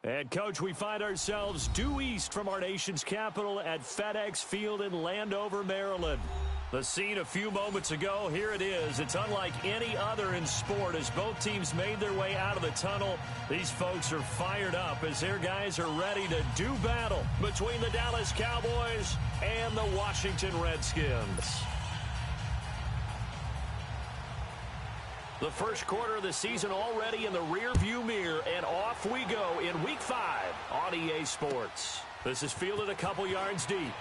And, Coach, we find ourselves due east from our nation's capital at FedEx Field in Landover, Maryland. The scene a few moments ago, here it is. It's unlike any other in sport as both teams made their way out of the tunnel. These folks are fired up as their guys are ready to do battle between the Dallas Cowboys and the Washington Redskins. The first quarter of the season already in the rearview mirror, and off we go in Week 5 on EA Sports. This is fielded a couple yards deep.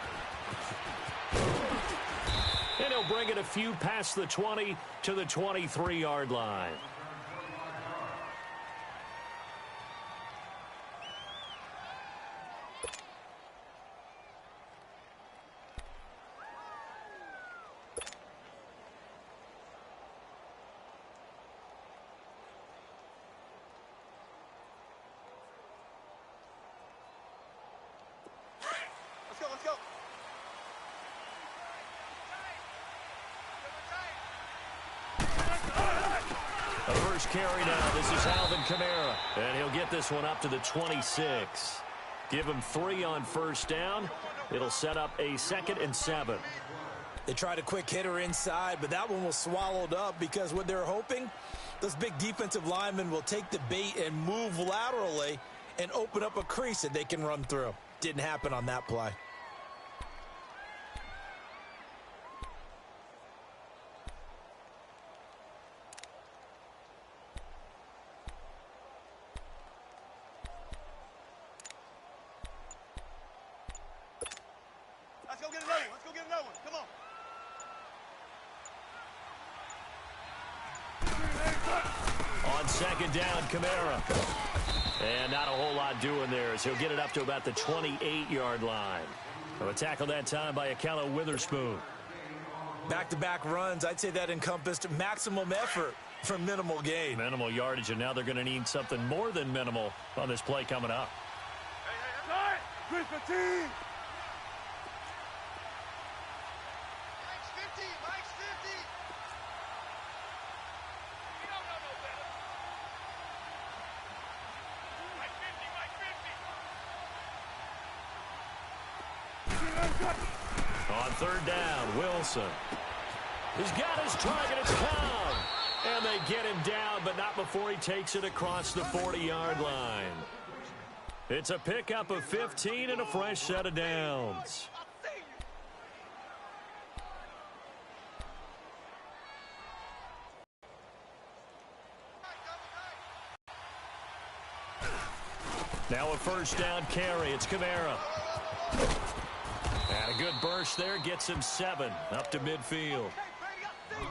And he'll bring it a few past the 20 to the 23-yard line. Let's go. The first carry now. This is Alvin Kamara. And he'll get this one up to the 26. Give him 3 on first down. It'll set up a 2nd and 7. They tried a quick hitter inside, but that one was swallowed up because what they're hoping, those big defensive linemen will take the bait and move laterally and open up a crease that they can run through. Didn't happen on that play. Let's go get another one. Come on. On second down, Kamara. And not a whole lot doing there as he'll get it up to about the 28-yard line. So a tackle that time by Akello Witherspoon. Back-to-back runs, I'd say that encompassed maximum effort for minimal gain. Minimal yardage, and now they're going to need something more than minimal on this play coming up. Hey, Mike's 50. Mike's 50. You don't know no better. Mike 50. On third down, Wilson. He's got his target. It's Cobb. And they get him down, but not before he takes it across the 40-yard line. It's a pickup of 15 and a fresh set of downs. Now a first down carry. It's Kamara. And a good burst there gets him 7 up to midfield.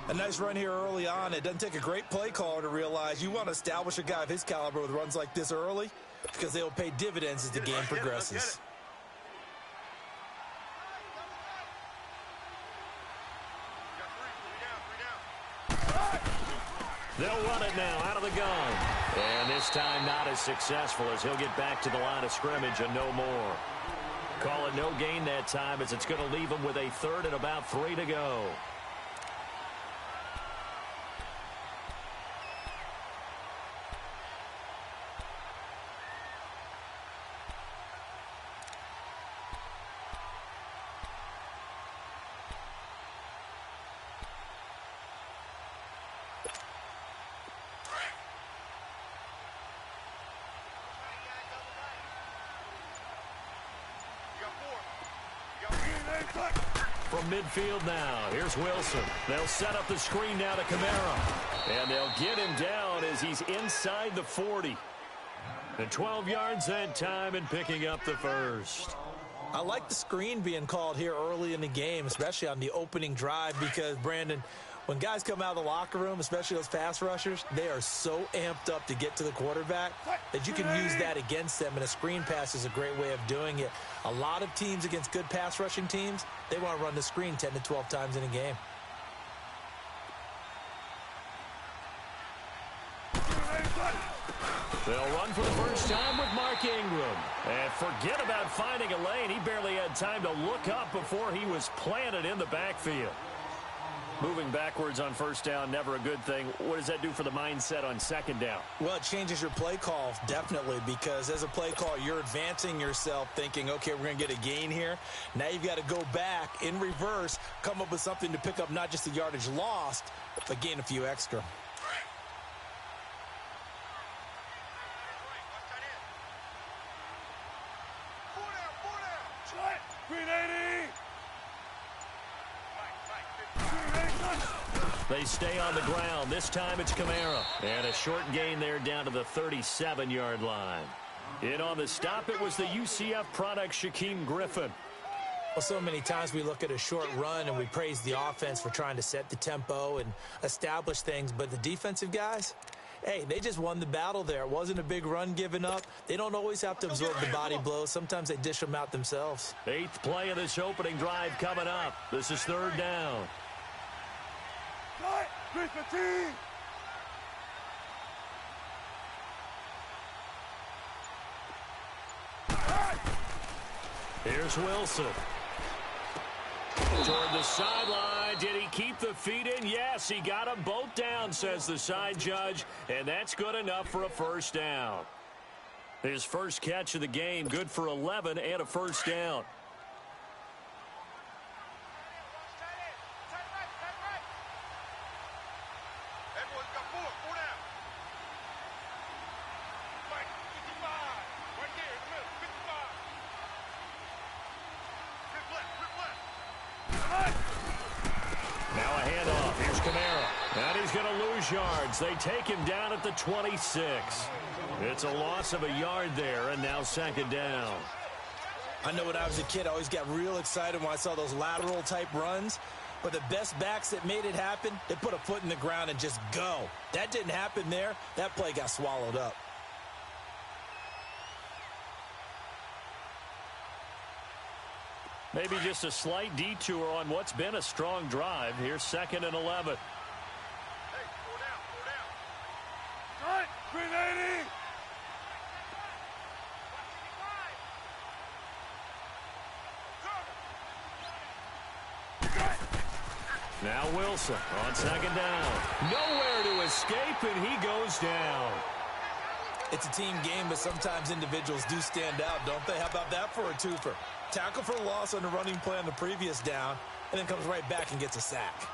A nice run here early on. It doesn't take a great play caller to realize you want to establish a guy of his caliber with runs like this early because they will pay dividends as the game progresses. They'll run it now out of the gun. And this time not as successful as he'll get back to the line of scrimmage and no more. Call it no gain that time as it's going to leave him with a 3rd and about 3 to go. From midfield now, here's Wilson. They'll set up the screen now to Kamara. And they'll get him down as he's inside the 40. And 12 yards that time and picking up the first. I like the screen being called here early in the game, especially on the opening drive because, Brandon, when guys come out of the locker room, especially those pass rushers, they are so amped up to get to the quarterback that you can use that against them, and a screen pass is a great way of doing it. A lot of teams against good pass rushing teams, they want to run the screen 10 to 12 times in a game. They'll run for the first time with Mark Ingram. And forget about finding a lane. He barely had time to look up before he was planted in the backfield. Moving backwards on first down, never a good thing. What does that do for the mindset on second down? Well, it changes your play call, definitely, because as a play call, you're advancing yourself thinking, okay, we're going to get a gain here. Now you've got to go back in reverse, come up with something to pick up not just the yardage lost, but gain a few extra. They stay on the ground. This time it's Kamara. And a short gain there down to the 37-yard line. In on the stop, it was the UCF product, Shaquem Griffin. Well, so many times we look at a short run and we praise the offense for trying to set the tempo and establish things. But the defensive guys, hey, they just won the battle there. It wasn't a big run given up. They don't always have to absorb the body blows. Sometimes they dish them out themselves. 8th play of this opening drive coming up. This is 3rd down. Here's Wilson. Toward the sideline. Did he keep the feet in? Yes, he got them both down, says the side judge. And that's good enough for a first down. His first catch of the game, good for 11 and a first down. Yards. They take him down at the 26. It's a loss of a yard there, and now 2nd down. I know when I was a kid, I always got real excited when I saw those lateral-type runs. But the best backs that made it happen, they put a foot in the ground and just go. That didn't happen there. That play got swallowed up. Maybe just a slight detour on what's been a strong drive. Here's 2nd and 11. Now Wilson on 2nd down. Nowhere to escape, and he goes down. It's a team game, but sometimes individuals do stand out, don't they? How about that for a twofer? Tackle for loss on the running play on the previous down, and then comes right back and gets a sack.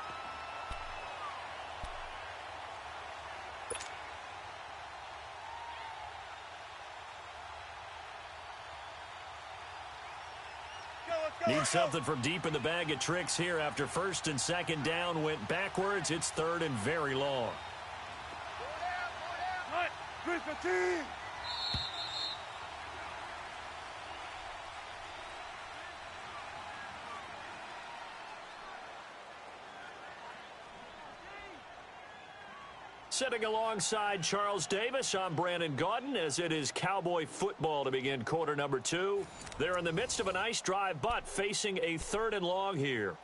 Need something from deep in the bag of tricks here after 1st and 2nd down went backwards. It's 3rd and very long. Sitting alongside Charles Davis, I'm Brandon Gaudin, as it is Cowboy football to begin quarter number 2. They're in the midst of a nice drive, but facing a 3rd and long here.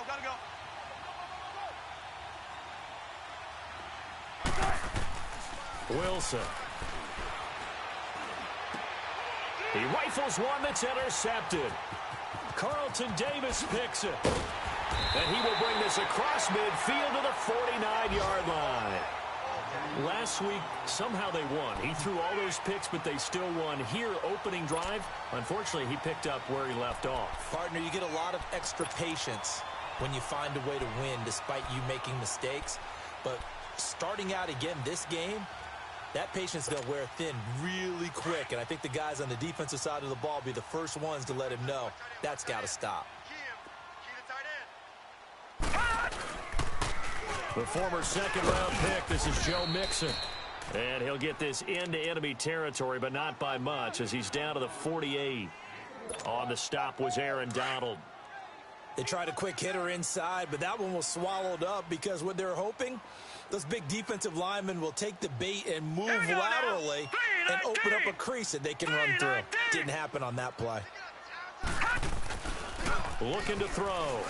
Gotta go. Wilson. He rifles one that's intercepted. Carlton Davis picks it. And he will bring this across midfield to the 49-yard line. Last week, somehow they won. He threw all those picks, but they still won. Here, opening drive, unfortunately, he picked up where he left off. Partner, you get a lot of extra patience when you find a way to win despite you making mistakes. But starting out again this game, that patience is going to wear thin really quick. And I think the guys on the defensive side of the ball will be the first ones to let him know that's got to stop. The former second-round pick, this is Joe Mixon. And he'll get this into enemy territory, but not by much, as he's down to the 48. On the stop was Aaron Donald. They tried a quick hitter inside, but that one was swallowed up because what they're hoping, those big defensive linemen will take the bait and move laterally and open up a crease that they can run through. Didn't happen on that play. Looking to throw.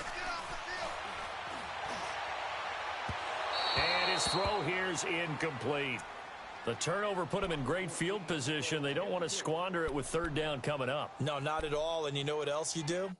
And his throw here is incomplete. The turnover put him in great field position. They don't want to squander it with third down coming up. No, not at all. And you know what else you do?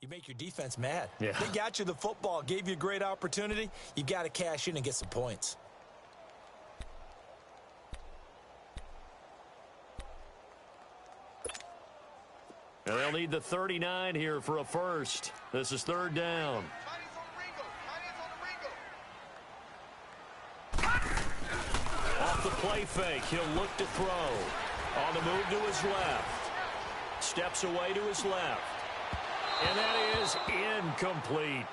You make your defense mad. Yeah. They got you the football, gave you a great opportunity. You got to cash in and get some points. And they'll need the 39 here for a first. This is third down. Off the play fake, he'll look to throw. On the move to his left. Steps away to his left. And that is incomplete.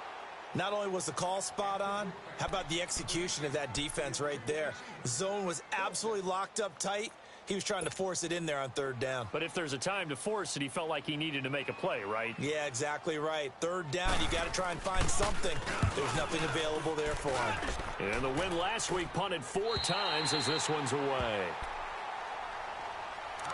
Not only was the call spot on, how about the execution of that defense right there? Zone was absolutely locked up tight. He was trying to force it in there on third down. But if there's a time to force it, he felt like he needed to make a play, right? Yeah, exactly right. Third down, you got to try and find something. There's nothing available there for him. And the win last week punted 4 times as this one's away.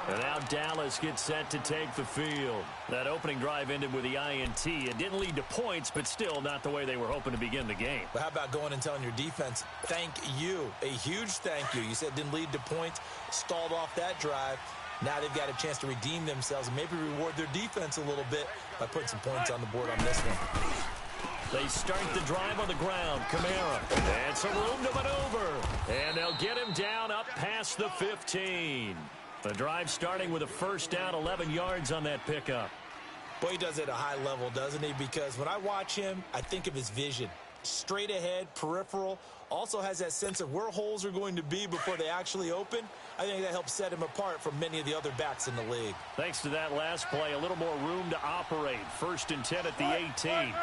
And now Dallas gets set to take the field. That opening drive ended with the INT. It didn't lead to points, but still not the way they were hoping to begin the game. But how about going and telling your defense, thank you, a huge thank you. You said it didn't lead to points, stalled off that drive. Now they've got a chance to redeem themselves and maybe reward their defense a little bit by putting some points on the board on this one. They start the drive on the ground. Kamara. And some room to maneuver. And they'll get him down up past the 15. The drive starting with a first down, 11 yards on that pickup. Boy, he does it at a high level, doesn't he? Because when I watch him, I think of his vision. Straight ahead, peripheral, also has that sense of where holes are going to be before they actually open. I think that helps set him apart from many of the other backs in the league. Thanks to that last play, a little more room to operate. First and 10 at the 18.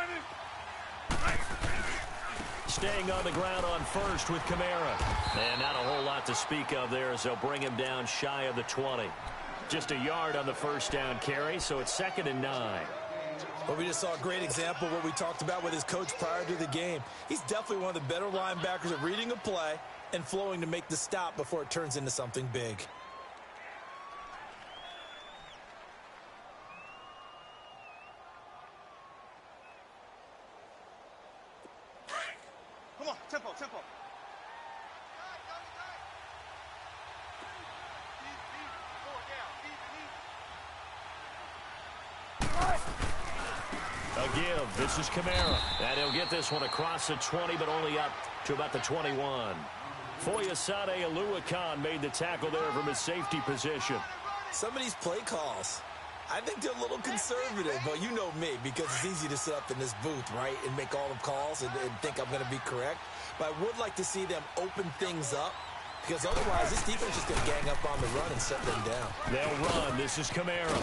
Staying on the ground on first with Kamara. And not a whole lot to speak of there as they'll bring him down shy of the 20. Just a yard on the first down carry, so it's 2nd and 9. Well, we just saw a great example of what we talked about with his coach prior to the game. He's definitely one of the better linebackers at reading a play and flowing to make the stop before it turns into something big. Come on, tempo, tempo. A give. This is Kamara. And he'll get this one across the 20, but only up to about the 21. Foyesade Oluwakan made the tackle there from his safety position. Some of these play calls, I think they're a little conservative, but you know me, because it's easy to sit up in this booth, right, and make all the calls and think I'm going to be correct. But I would like to see them open things up, because otherwise this defense is going to gang up on the run and set them down. They'll run. This is Kamara.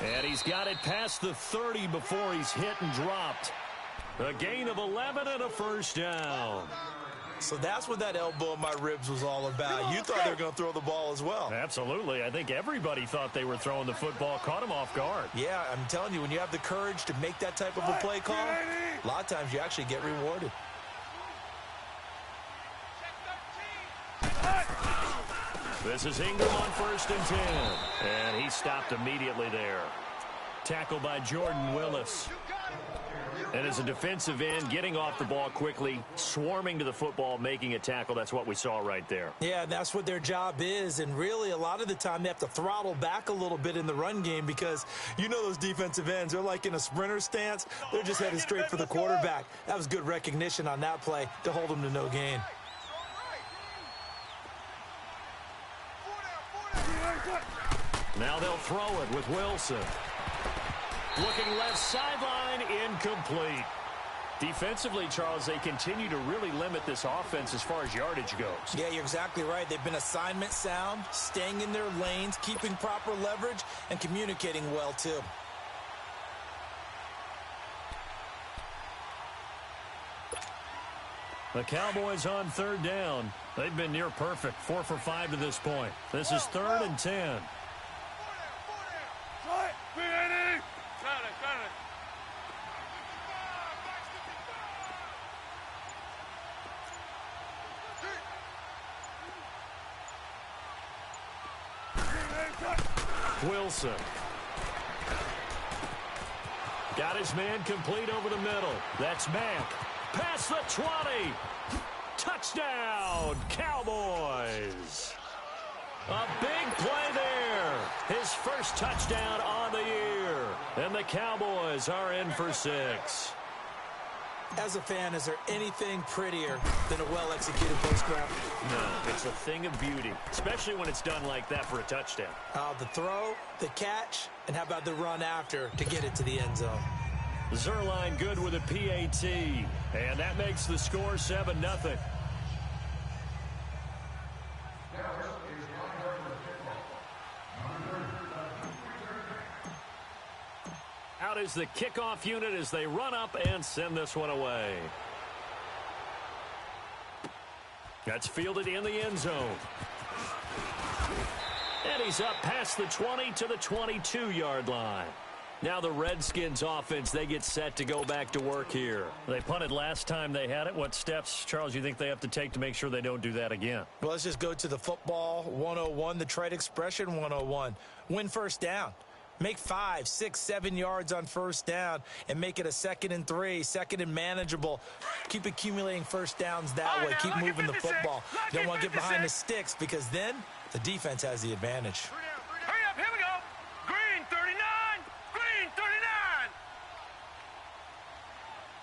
And he's got it past the 30 before he's hit and dropped. A gain of 11 and a first down. So that's what that elbow in my ribs was all about. You thought they were going to throw the ball as well. Absolutely. I think everybody thought they were throwing the football, caught him off guard. Yeah, I'm telling you, when you have the courage to make that type of a play call, a lot of times you actually get rewarded. This is Ingram on 1st and 10. And he stopped immediately there. Tackle by Jordan Willis. And as a defensive end, getting off the ball quickly, swarming to the football, making a tackle, that's what we saw right there. Yeah, that's what their job is. And really, a lot of the time, they have to throttle back a little bit in the run game because you know those defensive ends, they're like in a sprinter stance. They're just headed straight for the quarterback. That was good recognition on that play to hold them to no gain. Now they'll throw it with Wilson. Looking left sideline, incomplete. Defensively, Charles, they continue to really limit this offense as far as yardage goes. Yeah, you're exactly right. They've been assignment sound, staying in their lanes, keeping proper leverage, and communicating well, too. The Cowboys on 3rd down. They've been near perfect, 4 for 5 to this point. This is 3rd and 10. Wilson. Got his man complete over the middle. That's Mack. Past the 20. Touchdown, Cowboys. A big play there. His first touchdown on the year. And the Cowboys are in for 6. As a fan, is there anything prettier than a well-executed post-grab? No, it's a thing of beauty, especially when it's done like that for a touchdown. The throw, the catch, and how about the run after to get it to the end zone? Zerline good with a PAT, and that makes the score 7-0. Out is the kickoff unit as they run up and send this one away. That's fielded in the end zone. And he's up past the 20 to the 22-yard line. Now the Redskins offense, they get set to go back to work here. They punted last time they had it. What steps, Charles, you think they have to take to make sure they don't do that again? Well, let's just go to the football 101, the trite expression 101. Win first down. Make 5, 6, 7 yards on first down and make it a 2nd and 3, 2nd and manageable. Keep accumulating first downs that way. Keep moving the football. You don't want to get behind the sticks because then the defense has the advantage. Hurry up, here we go. Green 39, green 39.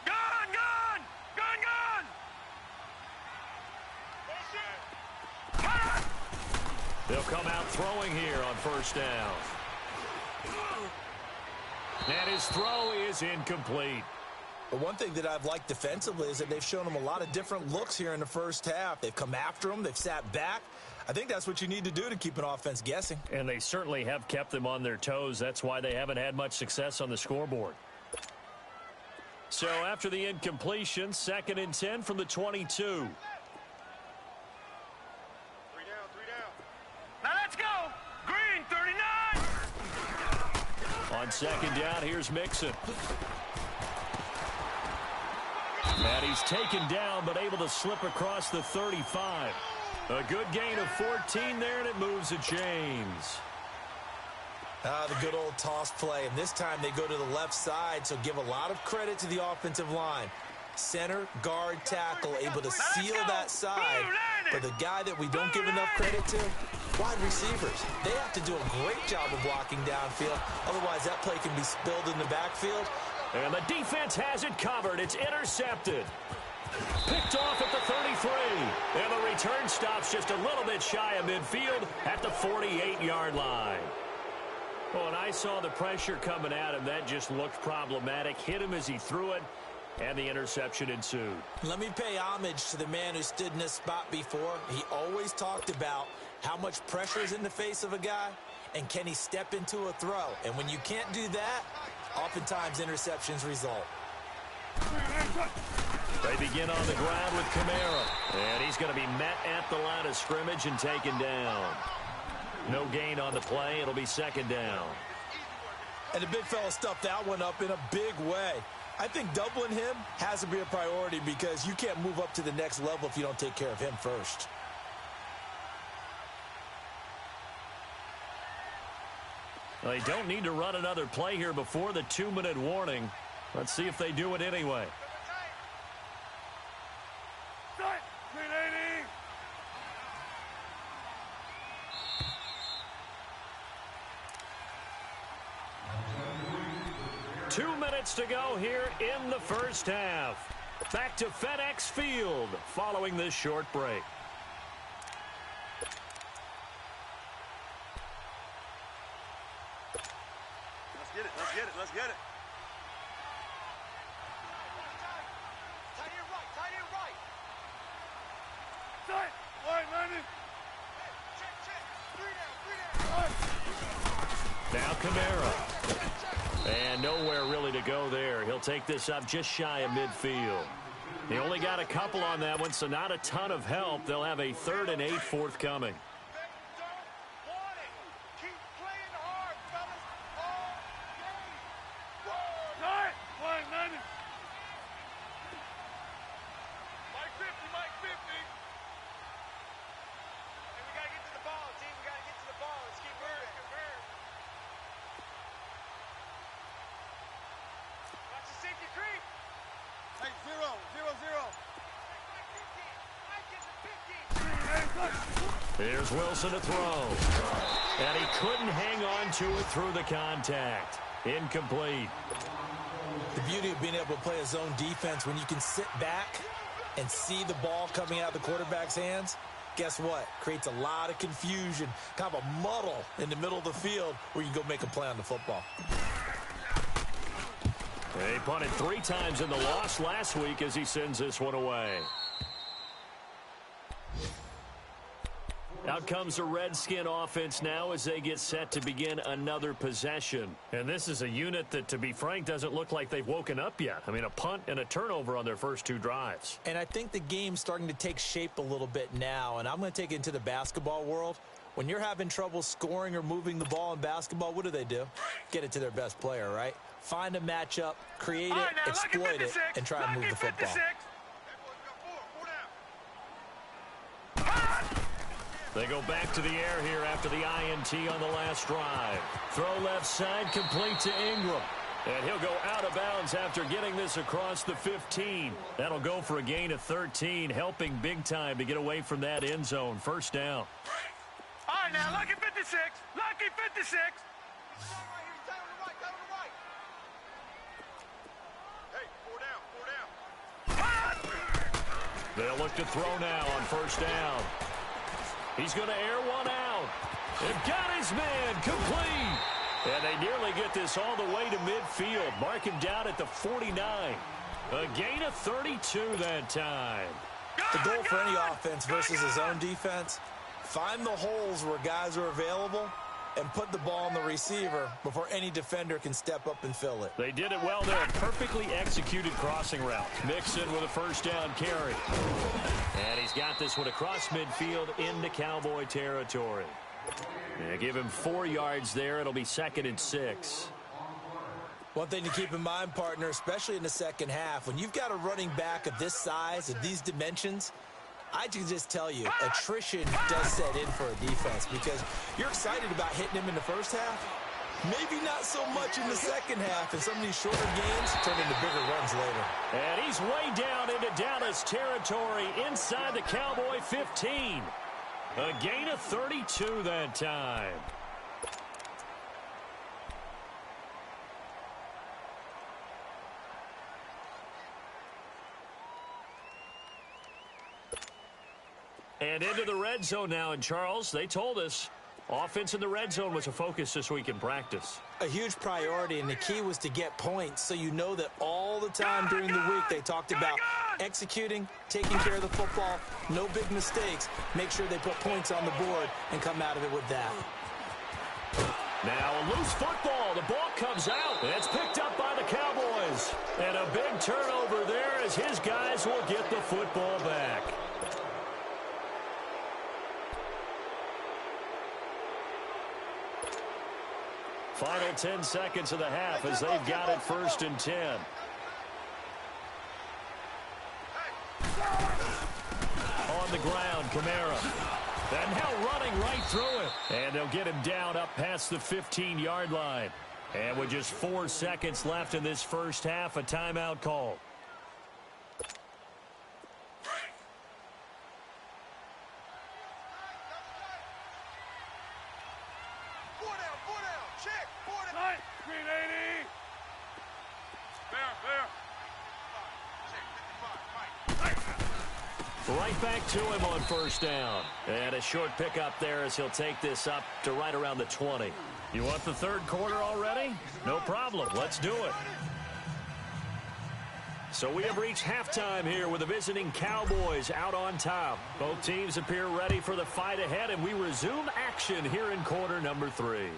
Gone. They'll come out throwing here on first down. And his throw is incomplete. But one thing that I've liked defensively is that they've shown them a lot of different looks here in the first half. They've come after them. They've sat back. I think that's what you need to do to keep an offense guessing. And they certainly have kept them on their toes. That's why they haven't had much success on the scoreboard. So after the incompletion, 2nd and 10 from the 22. 3 down. Now let's go. Green 39. On 2nd down, here's Mixon. And he's taken down, but able to slip across the 35. A good gain of 14 there, and it moves to James. The good old toss play, and this time they go to the left side, so give a lot of credit to the offensive line. Center, guard, tackle, able to seal that side. But the guy that we don't give enough credit to, wide receivers. They have to do a great job of blocking downfield. Otherwise, that play can be spilled in the backfield. And the defense has it covered. It's intercepted. Picked off at the 33. And the return stops just a little bit shy of midfield at the 48-yard line. Well, and I saw the pressure coming at him. That just looked problematic. Hit him as he threw it, and the interception ensued. Let me pay homage to the man who stood in this spot before. He always talked about how much pressure is in the face of a guy, and can he step into a throw? And when you can't do that, oftentimes interceptions result. They begin on the ground with Kamara, and he's going to be met at the line of scrimmage and taken down. No gain on the play. It'll be 2nd down. And the big fella stuffed that one up in a big way. I think doubling him has to be a priority because you can't move up to the next level if you don't take care of him first. They don't need to run another play here before the 2-minute warning. Let's see if they do it anyway. Set. 380. 2 minutes to go here in the first half. Back to FedEx Field following this short break. Let's get it. Let's get it. Let's get it. Tight end right. Tight end right. Tight. Wide, Landon. Check, check. 3 down. 3 down. Now Kamara. And nowhere really to go there. He'll take this up just shy of midfield. He only got a couple on that one, so not a ton of help. They'll have a 3rd and 8 forthcoming. Here's Wilson to throw. And he couldn't hang on to it through the contact. Incomplete. The beauty of being able to play a zone defense when you can sit back and see the ball coming out of the quarterback's hands, guess what? Creates a lot of confusion, kind of a muddle in the middle of the field where you can go make a play on the football. He punted 3 times in the loss last week as he sends this one away. Out comes the Redskin offense now as they get set to begin another possession. And this is a unit that, to be frank, doesn't look like they've woken up yet. I mean, a punt and a turnover on their first 2 drives. And I think the game's starting to take shape a little bit now. And I'm going to take it into the basketball world. When you're having trouble scoring or moving the ball in basketball, what do? Get it to their best player, right? Find a matchup, create it, exploit it, and try and move the football. They go back to the air here after the INT on the last drive. Throw left side, complete to Ingram. And he'll go out of bounds after getting this across the 15. That'll go for a gain of 13, helping big time to get away from that end zone. First down. All right, now, lucky 56. Lucky 56. Hey, 4 down. They'll look to throw now on first down. He's going to air one out. And got his man complete. And they nearly get this all the way to midfield. Mark him down at the 49. A gain of 32 that time. The goal for any offense versus a zone defense, find the holes where guys are available and put the ball on the receiver before any defender can step up and fill it. They did it well there. Perfectly executed crossing route. Mixon with a first down carry. And he's got this one across midfield into Cowboy territory. Yeah, give him 4 yards there. It'll be 2nd and 6. One thing to keep in mind, partner, especially in the second half, when you've got a running back of this size, of these dimensions, I can just tell you, attrition does set in for a defense because you're excited about hitting him in the first half. Maybe not so much in the second half, and some of these shorter games turn into bigger runs later. And he's way down into Dallas territory inside the Cowboy 15. A gain of 32 that time. And into the red zone now. And, Charles, they told us offense in the red zone was a focus this week in practice. A huge priority, and the key was to get points so you know that all the time during the week they talked about executing, taking care of the football, no big mistakes, make sure they put points on the board and come out of it with that. Now a loose football. The ball comes out. It's picked up by the Cowboys. And a big turnover there as his guys will get the football back. Final 10 seconds of the half as they've got it 1st and 10. On the ground, Kamara. And now running right through it. And they'll get him down up past the 15-yard line. And with just 4 seconds left in this first half, a timeout call. Right back to him on first down. And a short pickup there as he'll take this up to right around the 20. You want the third quarter already? No problem. Let's do it. So we have reached halftime here with the visiting Cowboys out on top. Both teams appear ready for the fight ahead, and we resume action here in quarter number 3.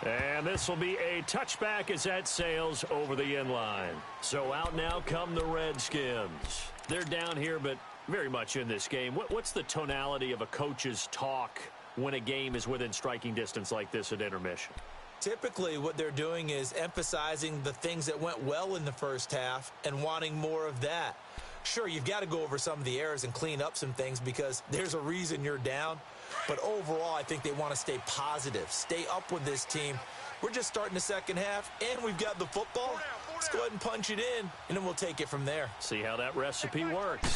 And this will be a touchback as that sails over the end line. So out now come the Redskins. They're down here, but very much in this game. What's the tonality of a coach's talk when a game is within striking distance like this at intermission? Typically, what they're doing is emphasizing the things that went well in the first half and wanting more of that. Sure, you've got to go over some of the errors and clean up some things because there's a reason you're down. But overall, I think they want to stay positive, stay up with this team. We're just starting the second half, and we've got the football. Let's go ahead and punch it in, and then we'll take it from there. See how that recipe works.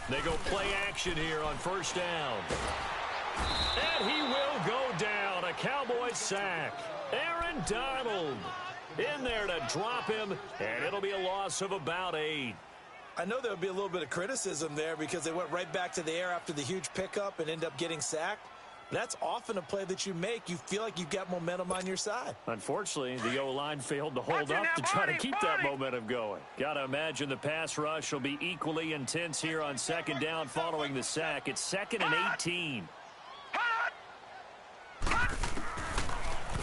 They go play action here on first down. And he will go down. A Cowboy sack. Aaron Donald in there to drop him, and it'll be a loss of about 8. I know there'll be a little bit of criticism there because they went right back to the air after the huge pickup and end up getting sacked. That's often a play that you make. You feel like you've got momentum on your side. Unfortunately, the O-line failed to hold up to try to keep that momentum going. Got to imagine the pass rush will be equally intense here on second down following the sack. It's 2nd and 18.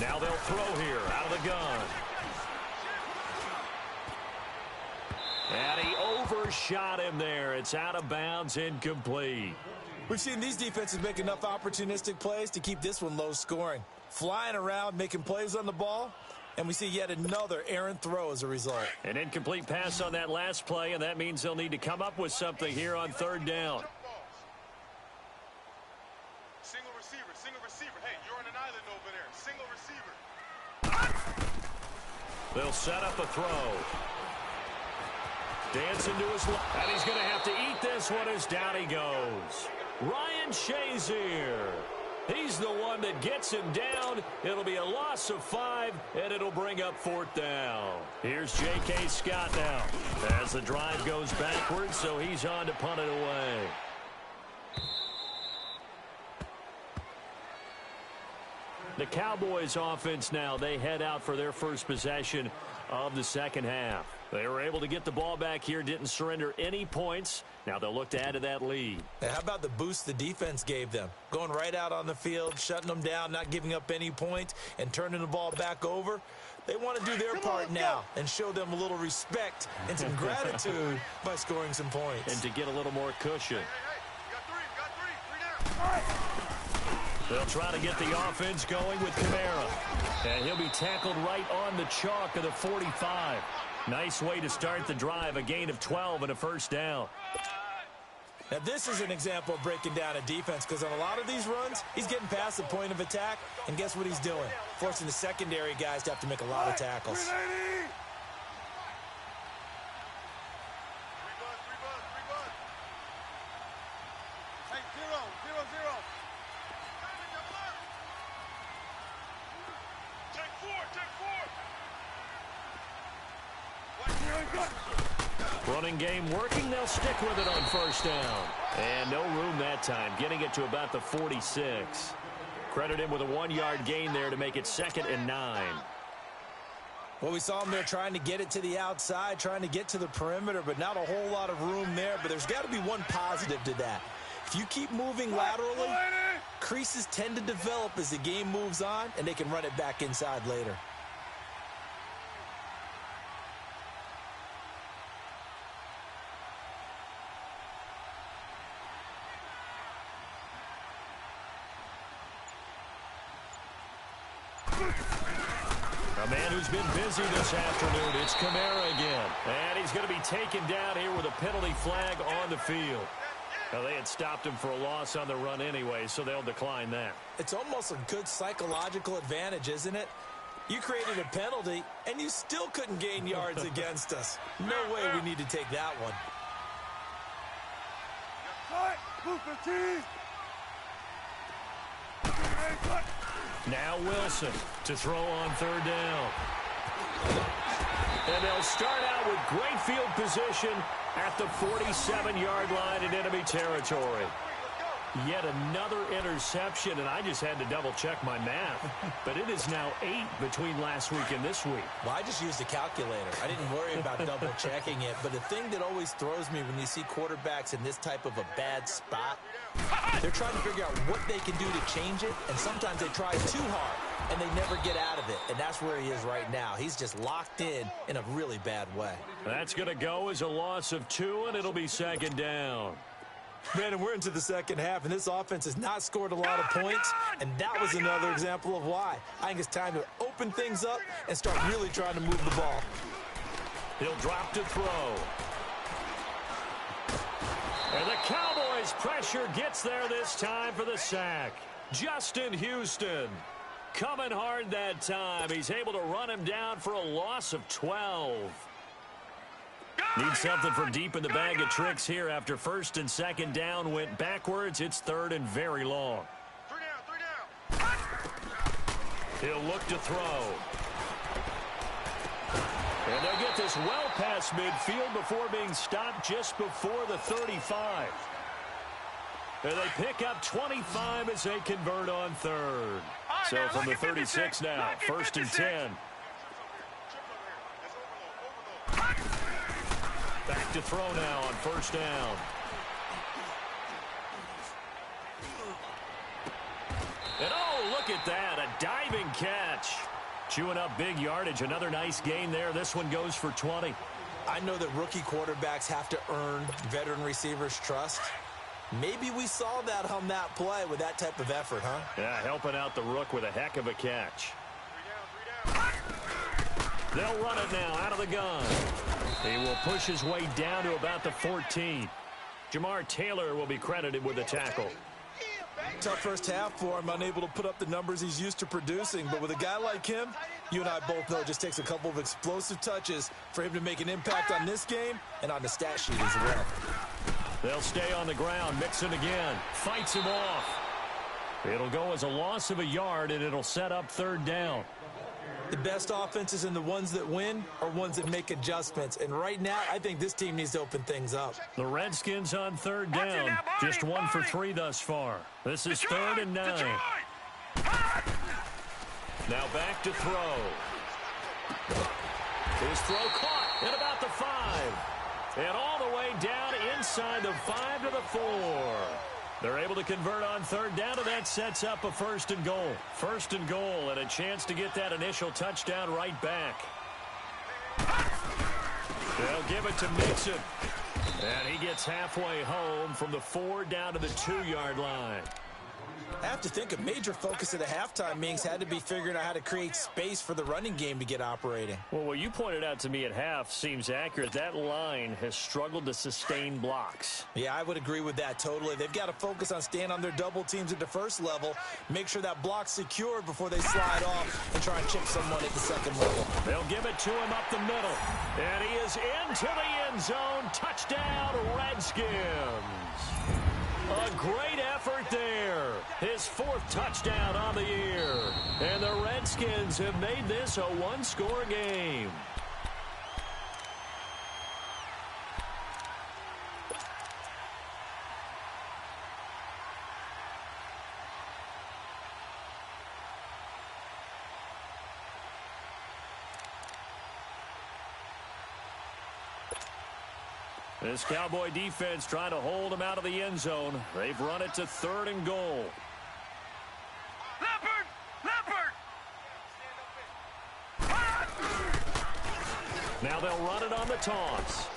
Now they'll throw here out of the gun. And he overshot him there. It's out of bounds, incomplete. We've seen these defenses make enough opportunistic plays to keep this one low scoring. Flying around, making plays on the ball, and we see yet another errant throw as a result. An incomplete pass on that last play, and that means they'll need to come up with something here on third down. Single receiver. Hey, you're on an island over there. Single receiver. They'll set up a throw. Dancing to his left, and he's going to have to eat this one as down he goes. Ryan Shazier. He's the one that gets him down. It'll be a loss of 5, and it'll bring up 4th down. Here's J.K. Scott now as the drive goes backwards, so he's on to punt it away. The Cowboys offense now, they head out for their first possession of the second half. They were able to get the ball back here, didn't surrender any points. Now they'll look to add to that lead. Now, how about the boost the defense gave them? Going right out on the field, shutting them down, not giving up any points, and turning the ball back over. They want to do their part now and show them a little respect and some gratitude by scoring some points. And to get a little more cushion. Got three. They'll try to get the offense going with Kamara. And he'll be tackled right on the chalk of the 45. Nice way to start the drive, a gain of 12 and a first down. Now, this is an example of breaking down a defense because on a lot of these runs, he's getting past the point of attack, and guess what he's doing? Forcing the secondary guys to have to make a lot of tackles. Three bud. Hey, 0. Running game working. They'll stick with it on first down. And no room that time, getting it to about the 46. Credit him with a 1-yard gain there to make it 2nd and 9. Well, we saw him there trying to get it to the outside, trying to get to the perimeter, but not a whole lot of room there. But there's got to be one positive to that. If you keep moving laterally, creases tend to develop as the game moves on, and they can run it back inside later. A man who's been busy this afternoon, it's Kamara again. And he's going to be taken down here with a penalty flag on the field. Well, they had stopped him for a loss on the run anyway, so they'll decline that. It's almost a good psychological advantage, isn't it? You created a penalty, and you still couldn't gain yards against us. No way we need to take that one. Now Wilson to throw on third down. And they'll start out with great field position at the 47-yard line in enemy territory. Yet another interception, and I just had to double-check my math. But it is now 8 between last week and this week. Well, I just used a calculator. I didn't worry about double-checking it. But the thing that always throws me when you see quarterbacks in this type of a bad spot, they're trying to figure out what they can do to change it, and sometimes they try too hard, and they never get out of it. And that's where he is right now. He's just locked in a really bad way. That's going to go as a loss of 2, and it'll be second down. Brandon, we're into the second half, and this offense has not scored a lot of points, and that was another example of why. I think it's time to open things up and start really trying to move the ball. He'll drop to throw. And the Cowboys' pressure gets there this time for the sack. Justin Houston coming hard that time. He's able to run him down for a loss of 12. Need something from deep in the bag of tricks here after first and second down went backwards. It's third and very long. 3 down. He'll look to throw. And they'll get this well past midfield before being stopped just before the 35. And they pick up 25 as they convert on third. So from the 36 now, first and 10. Back to throw now on first down. And oh, look at that, a diving catch. Chewing up big yardage, another nice gain there. This one goes for 20. I know that rookie quarterbacks have to earn veteran receivers' trust. Maybe we saw that on that play with that type of effort, huh? Yeah, helping out the rook with a heck of a catch. 3 down. They'll run it now out of the gun. He will push his way down to about the 14. Jamar Taylor will be credited with the tackle. Tough first half for him, unable to put up the numbers he's used to producing. But with a guy like him, you and I both know it just takes a couple of explosive touches for him to make an impact on this game and on the stat sheet as well. They'll stay on the ground. Mixon again. Fights him off. It'll go as a loss of a yard, and it'll set up third down. The best offenses and the ones that win are ones that make adjustments. And right now, I think this team needs to open things up. The Redskins on third down. Just 1 for 3 thus far. This is third and 9. Now back to throw. His throw caught at about the 5. And all the way down inside the 5 to the 4. They're able to convert on third down, and that sets up a first and goal. First and goal, and a chance to get that initial touchdown right back. They'll give it to Mixon. And he gets halfway home from the 4 down to the 2-yard line. I have to think a major focus of the halftime meetings had to be figuring out how to create space for the running game to get operating. Well, what you pointed out to me at half seems accurate. That line has struggled to sustain blocks. Yeah, I would agree with that totally. They've got to focus on staying on their double teams at the first level, make sure that block's secured before they slide off and try and chip someone at the second level. They'll give it to him up the middle. And he is into the end zone. Touchdown, Redskins. A great effort there. His 4th touchdown on the year. And the Redskins have made this a one-score game. This Cowboy defense trying to hold him out of the end zone. They've run it to third and goal. Leopard! Now they'll run it on the toss.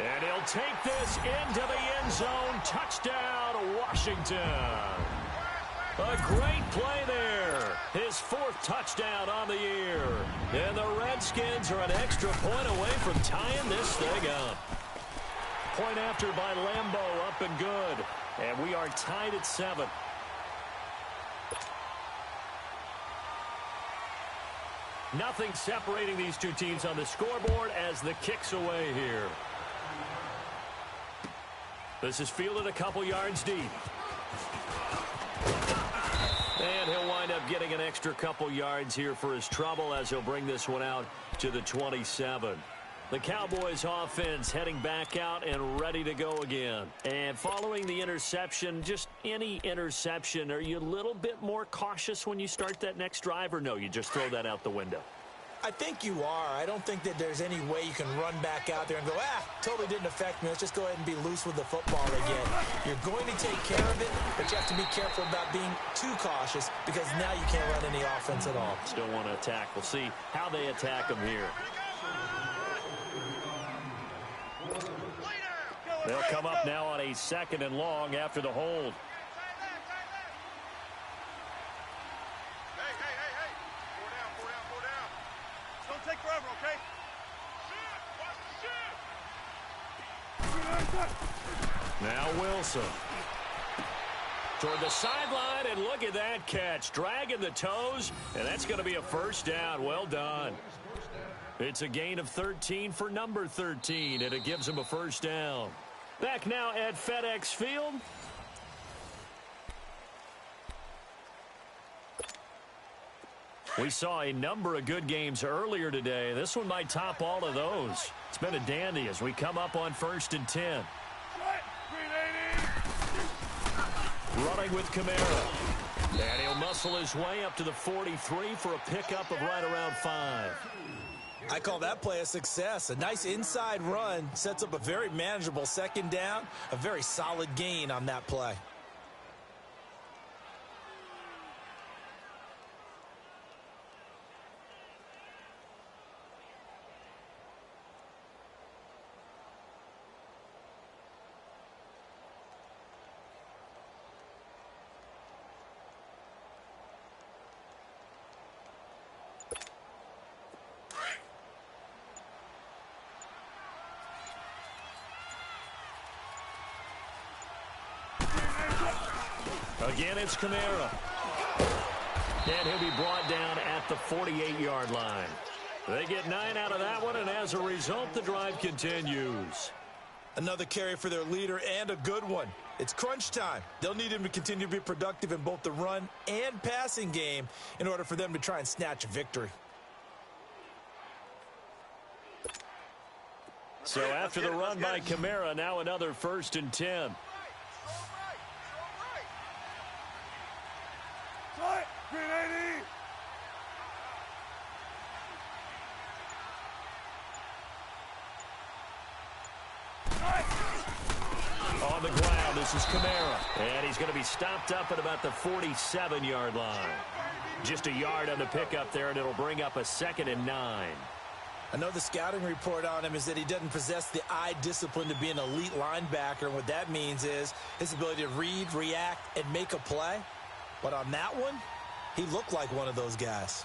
And he'll take this into the end zone. Touchdown, Washington. A great play there. His 4th touchdown on the year. And the Redskins are an extra point away from tying this thing up. Point after by Lambeau, up and good. And we are tied at 7. Nothing separating these two teams on the scoreboard as the kick's away here. This is fielded a couple yards deep. And he'll wind up getting an extra couple yards here for his trouble as he'll bring this one out to the 27. The Cowboys offense heading back out and ready to go again. And following the interception, just any interception, are you a little bit more cautious when you start that next drive, or no, you just throw that out the window? I think you are. I don't think that there's any way you can run back out there and go, totally didn't affect me. Let's just go ahead and be loose with the football again. You're going to take care of it, but you have to be careful about being too cautious because now you can't run any offense at all. Still want to attack. We'll see how they attack them here. They'll come up now on a 2nd and long after the hold. Take forever, okay? Now Wilson. Toward the sideline, and look at that catch. Dragging the toes, and that's going to be a first down. Well done. It's a gain of 13 for number 13, and it gives him a first down. Back now at FedEx Field. We saw a number of good games earlier today. This one might top all of those. It's been a dandy as we come up on 1st and 10. Running with Kamara. And he'll muscle his way up to the 43 for a pickup of right around 5. I call that play a success. A nice inside run sets up a very manageable 2nd down. A very solid gain on that play. Again, it's Kamara. And he'll be brought down at the 48-yard line. They get 9 out of that one, and as a result, the drive continues. Another carry for their leader and a good one. It's crunch time. They'll need him to continue to be productive in both the run and passing game in order for them to try and snatch a victory. So after the run by Kamara, now another 1st and 10. On the ground, this is Kamara. And he's going to be stopped up at about the 47-yard line. Just a yard on the pickup there, and it'll bring up a 2nd and 9. I know the scouting report on him is that he doesn't possess the eye discipline to be an elite linebacker. And what that means is his ability to read, react, and make a play. But on that one, he looked like one of those guys.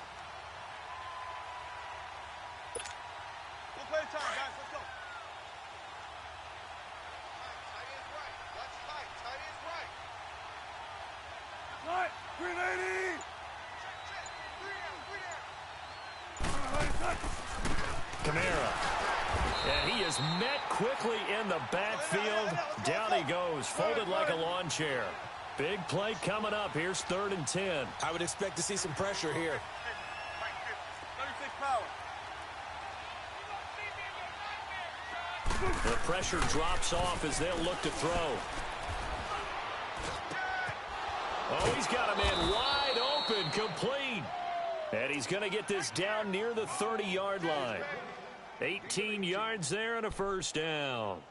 We'll play time, guys. Let's go. Tight, green 80. Kamara. And he is met quickly in the backfield. Down he goes, folded like a lawn chair. Big play coming up. Here's 3rd and 10. I would expect to see some pressure here. 36 power. The pressure drops off as they'll look to throw. Oh, he's got a man wide open, complete. And he's going to get this down near the 30-yard line. 18 yards there and a first down.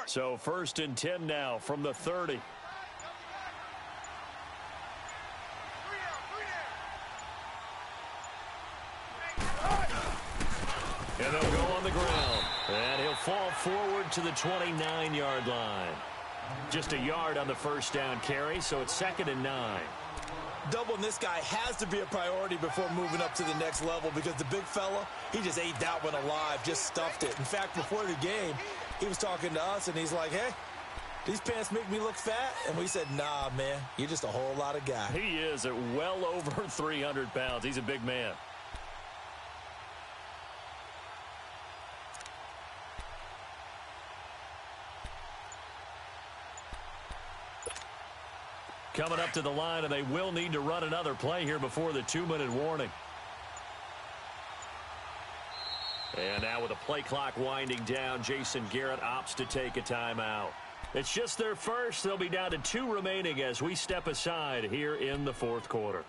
So 1st and 10 now from the 30. fall forward to the 29-yard line. Just a yard on the first down carry, so it's 2nd and 9. Doubling this guy has to be a priority before moving up to the next level because the big fella, he just ate that one alive, just stuffed it. In fact, before the game, he was talking to us, and he's like, hey, these pants make me look fat? And we said, nah, man, you're just a whole lot of guy. He is at well over 300 pounds. He's a big man. Coming up to the line, and they will need to run another play here before the 2-minute warning. And now with the play clock winding down, Jason Garrett opts to take a timeout. It's just their first. They'll be down to 2 remaining as we step aside here in the 4th quarter.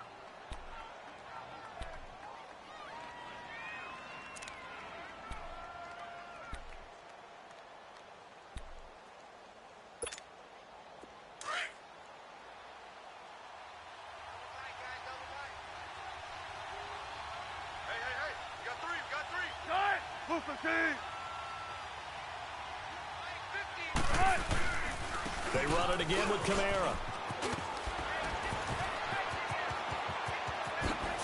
They run it again with Kamara.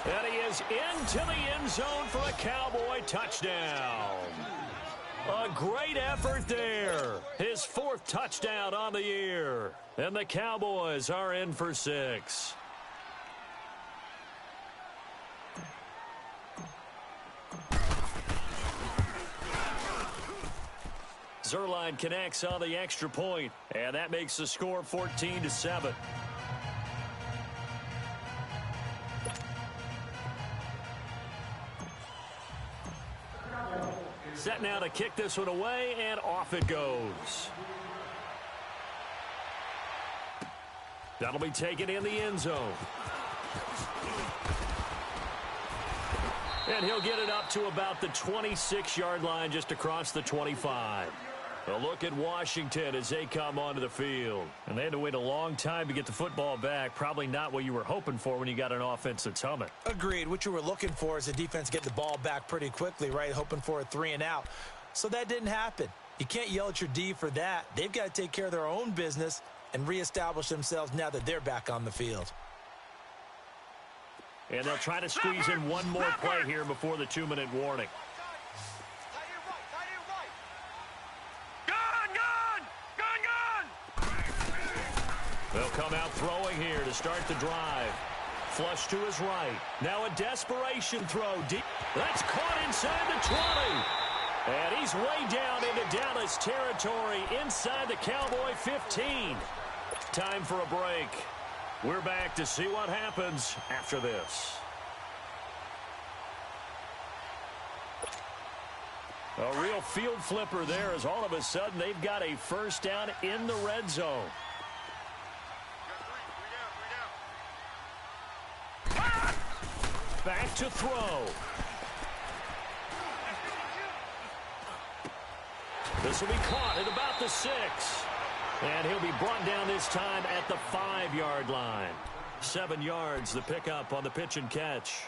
And he is into the end zone for a Cowboy touchdown. A great effort there. His 4th touchdown on the year. And the Cowboys are in for 6. Zerline connects on the extra point, and that makes the score 14-7. Set now to kick this one away, and off it goes. That'll be taken in the end zone. And he'll get it up to about the 26-yard line, just across the 25. A look at Washington as they come onto the field. And they had to wait a long time to get the football back. Probably not what you were hoping for when you got an offense that's humming. Agreed. What you were looking for is the defense get the ball back pretty quickly, right? Hoping for a 3 and out. So that didn't happen. You can't yell at your D for that. They've got to take care of their own business and reestablish themselves now that they're back on the field. And they'll try to squeeze in one more play here before the 2-minute warning. They'll come out throwing here to start the drive. Flush to his right. Now a desperation throw. Deep. That's caught inside the 20. And he's way down into Dallas territory inside the Cowboy 15. Time for a break. We're back to see what happens after this. A real field flipper there as all of a sudden they've got a first down in the red zone. Back to throw. This will be caught at about the 6. And he'll be brought down this time at the 5-yard line. 7 yards, the pickup on the pitch and catch.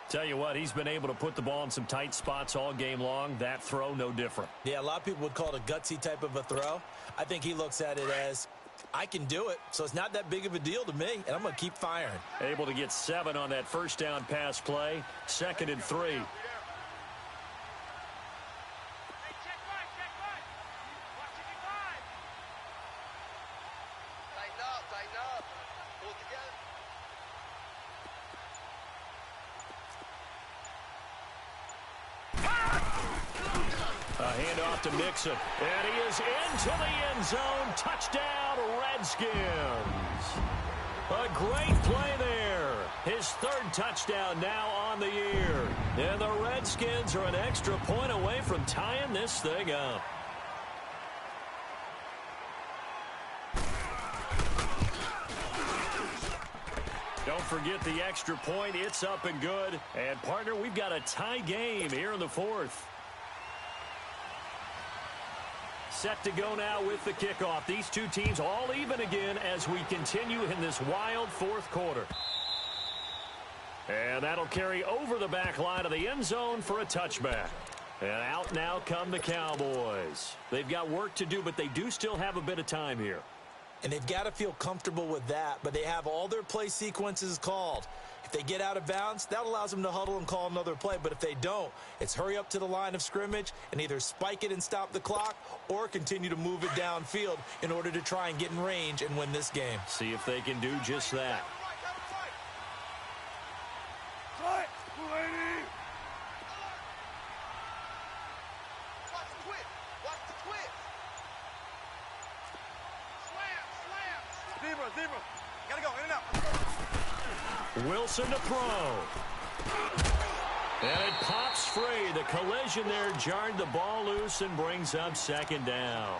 Tell you what, he's been able to put the ball in some tight spots all game long. That throw, no different. Yeah, a lot of people would call it a gutsy type of a throw. I think he looks at it as, I can do it, so it's not that big of a deal to me, and I'm going to keep firing. Able to get 7 on that first down pass play. 2nd and 3. A handoff to Mixon. And he is into the end zone. Touchdown, Redskins. A great play there. His 3rd touchdown now on the year. And the Redskins are an extra point away from tying this thing up. Don't forget the extra point. It's up and good. And, partner, we've got a tie game here in the 4th. Set to go now with the kickoff. These two teams all even again as we continue in this wild 4th quarter. And that'll carry over the back line of the end zone for a touchback. And out now come the Cowboys. They've got work to do, but they do still have a bit of time here. And they've got to feel comfortable with that, but they have all their play sequences called. If they get out of bounds, that allows them to huddle and call another play. But if they don't, it's hurry up to the line of scrimmage and either spike it and stop the clock or continue to move it downfield in order to try and get in range and win this game. See if they can do just that. Wilson to throw. And it pops free. The collision there jarred the ball loose and brings up second down.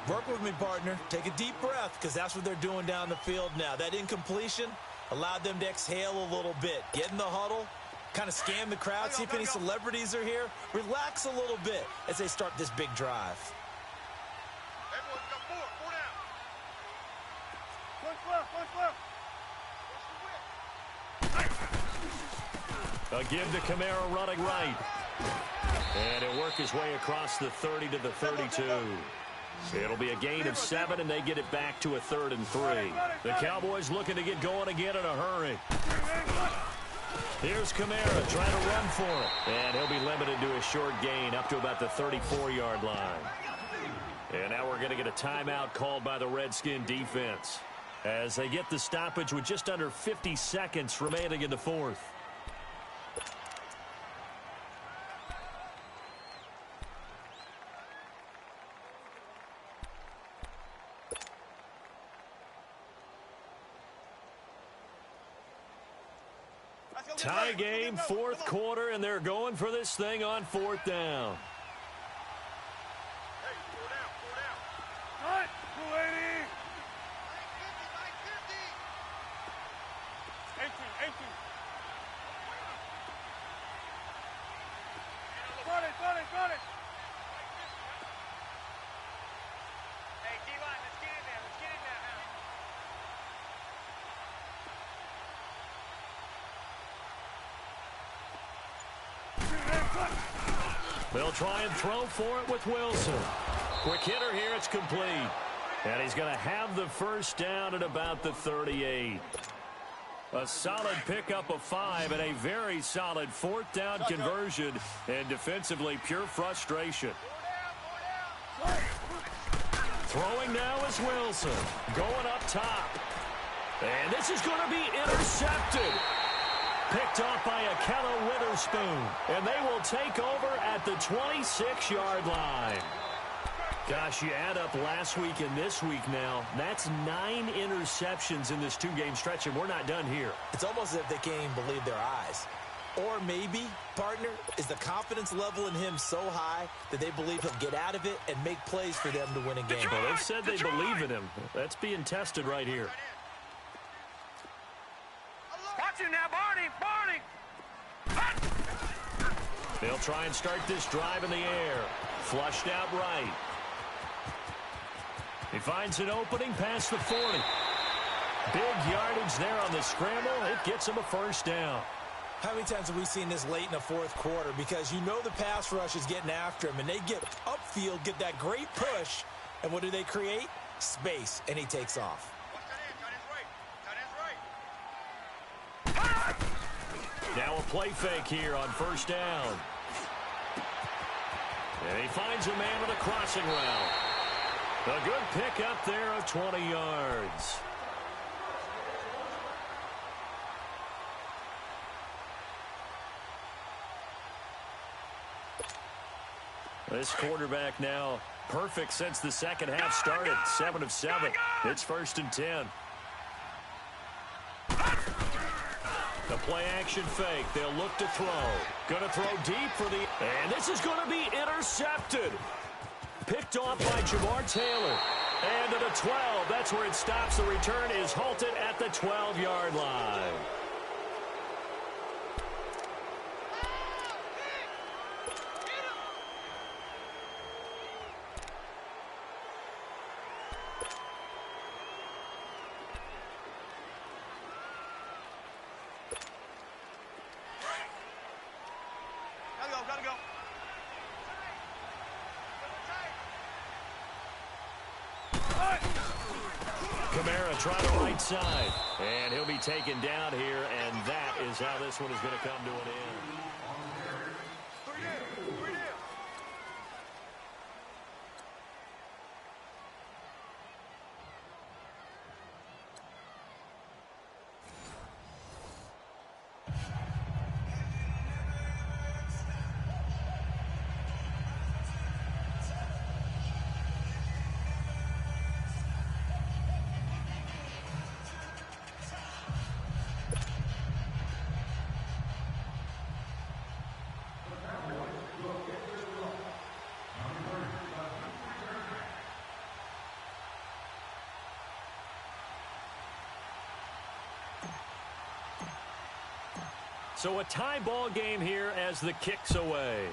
Work with me, partner. Take a deep breath, because that's what they're doing down the field now. That incompletion allowed them to exhale a little bit. Get in the huddle, kind of scan the crowd, see if any celebrities are here. Relax a little bit as they start this big drive. Everyone's got four down. Punch left. A give to Kamara running right. And he'll work his way across the 30 to the 32. It'll be a gain of 7, and they get it back to a 3rd and 3. The Cowboys looking to get going again in a hurry. Here's Kamara trying to run for it. And he'll be limited to a short gain up to about the 34-yard line. And now we're going to get a timeout called by the Redskin defense as they get the stoppage with just under 50 seconds remaining in the fourth. Tie game, fourth quarter, and they're going for this thing on 4th down. Hey, 4 down. Cut, 280. 18. Got it. Hey, D-line, let's get in there. They'll try and throw for it with Wilson. Quick hitter here, it's complete. And he's going to have the first down at about the 38. A solid pickup of 5 and a very solid 4th down conversion. And defensively, pure frustration. Throwing now is Wilson. Going up top. And this is going to be intercepted. Picked off by Akella Witherspoon. And they will take over at the 26-yard line. Gosh, you add up last week and this week now. That's 9 interceptions in this 2-game stretch, and we're not done here. It's almost as if they can't even believe their eyes. Or maybe, partner, is the confidence level in him so high that they believe he'll get out of it and make plays for them to win a game. Well, they've said they believe in him. That's being tested right here. Watch it now, Barney. They'll try and start this drive in the air. Flushed out right. He finds an opening past the 40. Big yardage there on the scramble. It gets him a first down. How many times have we seen this late in the fourth quarter? Because you know the pass rush is getting after him, and they get upfield, get that great push, and what do they create? Space, and he takes off. Now a play fake here on first down. And he finds a man with a crossing route. A good pick up there of 20 yards. This quarterback now perfect since the second half started. 7 of 7. It's 1st and 10. The play action fake. They'll look to throw. Going to throw deep for the... And this is going to be intercepted. Picked off by Jamar Taylor. And to the 12. That's where it stops. The return is halted at the 12-yard line. Gotta go. Kamara trying the right side. And he'll be taken down here, and that is how this one is going to come to an end. So a tie ball game here as the kick's away.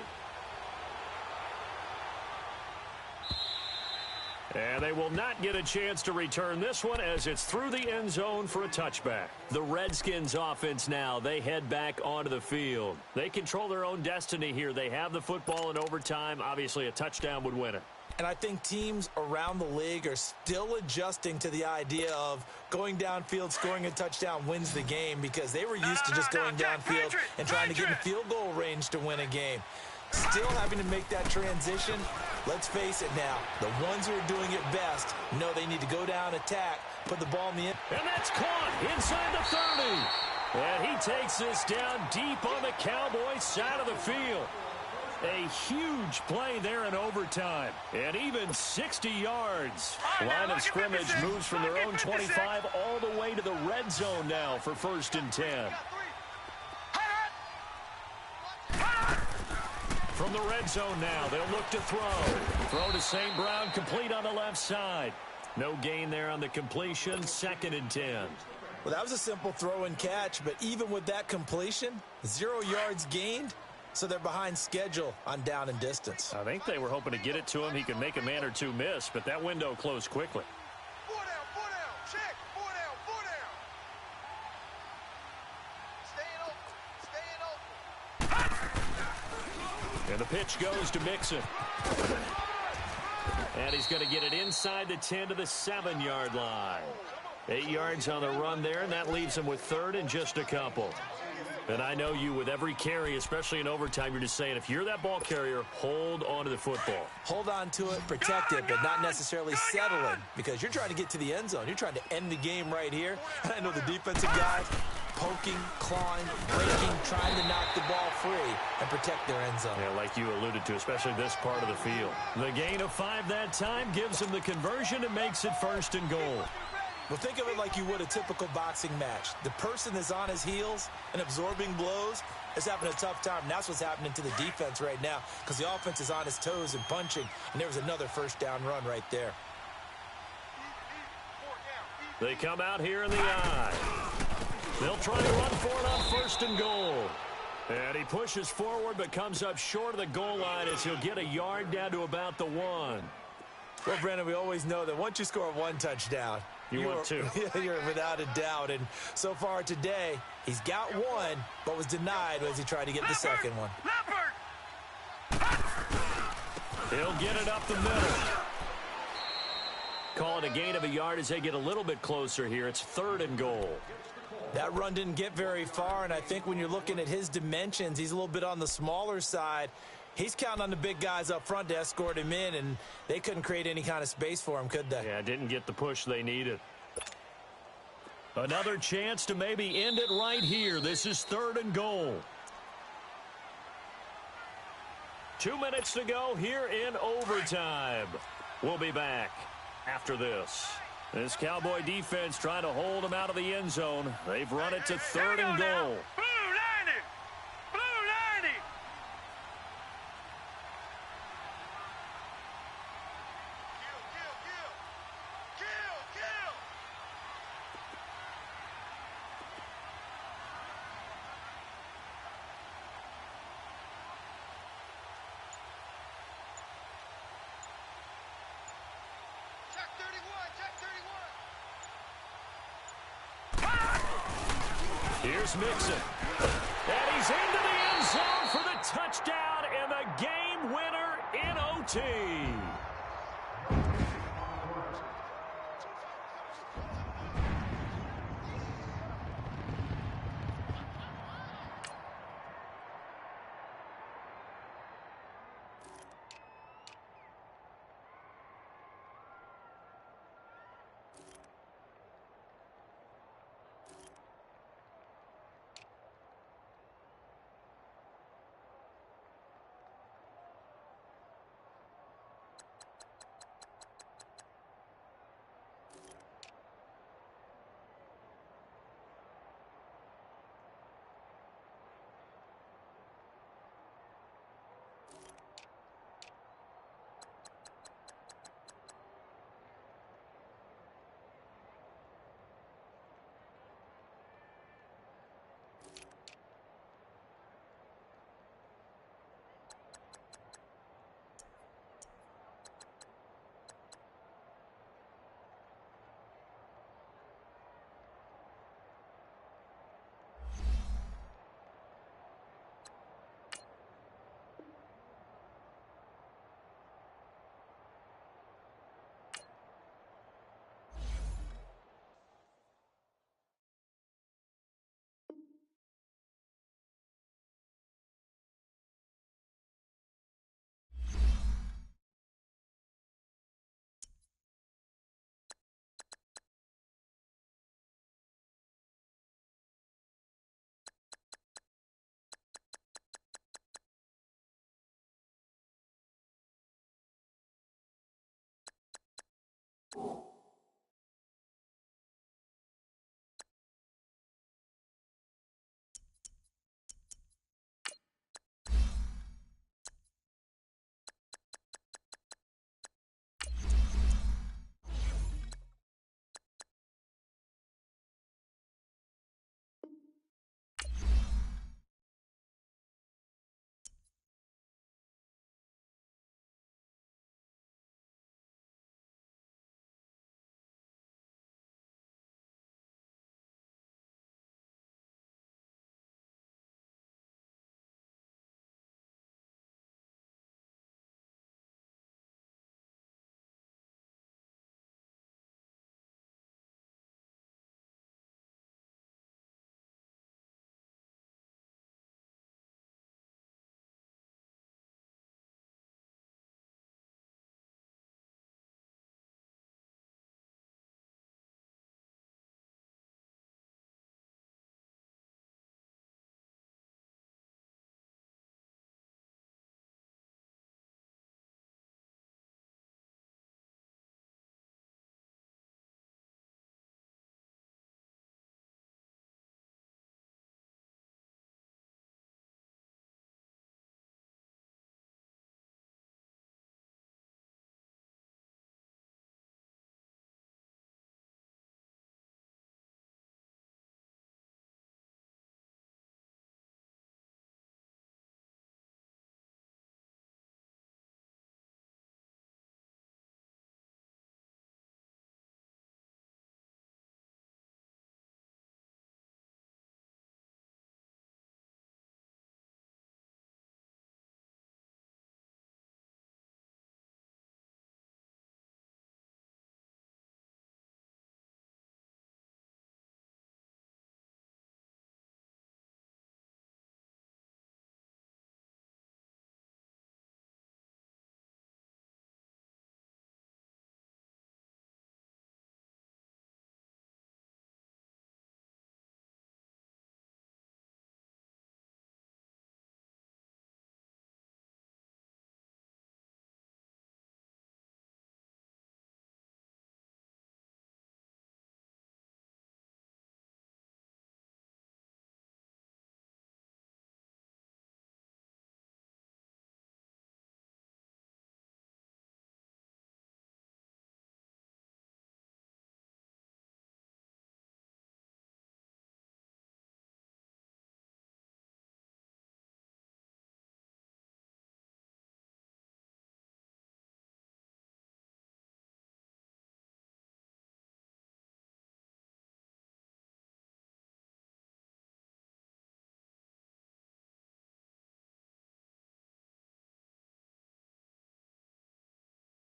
And they will not get a chance to return this one as it's through the end zone for a touchback. The Redskins offense now, they head back onto the field. They control their own destiny here. They have the football in overtime. Obviously, a touchdown would win it. And I think teams around the league are still adjusting to the idea of going downfield, scoring a touchdown wins the game, because they were used to just going downfield and trying to get in field goal range to win a game. Still having to make that transition. Let's face it now, the ones who are doing it best know they need to go down, attack, put the ball in the end. And that's caught inside the 30. And he takes this down deep on the Cowboys side of the field. A huge play there in overtime. And even 60 yards. Line of scrimmage moves from their own 25 all the way to the red zone now for 1st and 10. From the red zone now, they'll look to throw. Throw to St. Brown, complete on the left side. No gain there on the completion, 2nd and 10. Well, that was a simple throw and catch, but even with that completion, 0 yards gained. So they're behind schedule on down and distance. I think they were hoping to get it to him. He could make a man or two miss, but that window closed quickly. 4 down, check, 4 down, 4 down. Staying open. And the pitch goes to Mixon. And he's going to get it inside the 10 to the 7-yard line. 8 yards on the run there, and that leaves him with 3rd and just a couple. And I know you, with every carry, especially in overtime, you're just saying, if you're that ball carrier, hold on to the football. Hold on to it, protect it, but not necessarily settling, because you're trying to get to the end zone. You're trying to end the game right here. And I know the defensive guys poking, clawing, breaking, trying to knock the ball free and protect their end zone. Yeah, like you alluded to, especially this part of the field. The gain of 5 that time gives him the conversion and makes it 1st and goal. Well, think of it like you would a typical boxing match. The person that's on his heels and absorbing blows is having a tough time. And that's what's happening to the defense right now, because the offense is on his toes and punching, and there was another 1st down run right there. They come out here in the eye. They'll try to run for it on 1st and goal. And he pushes forward but comes up short of the goal line as he'll get a yard down to about the 1. Well, Brandon, we always know that once you score 1 touchdown, you want 2. You're without a doubt. And so far today, he's got 1, but was denied as he tried to get the second one. He'll get it up the middle. Call it a gain of a yard as they get a little bit closer here. It's 3rd and goal. That run didn't get very far, and I think when you're looking at his dimensions, he's a little bit on the smaller side. He's counting on the big guys up front to escort him in, and they couldn't create any kind of space for him, could they? Yeah, didn't get the push they needed. Another chance to maybe end it right here. This is 3rd and goal. 2 minutes to go here in overtime. We'll be back after this. This Cowboy defense trying to hold him out of the end zone. They've run it to 3rd and goal. Here's Mixon. And he's into the end zone for the touchdown and the game winner in OT. you.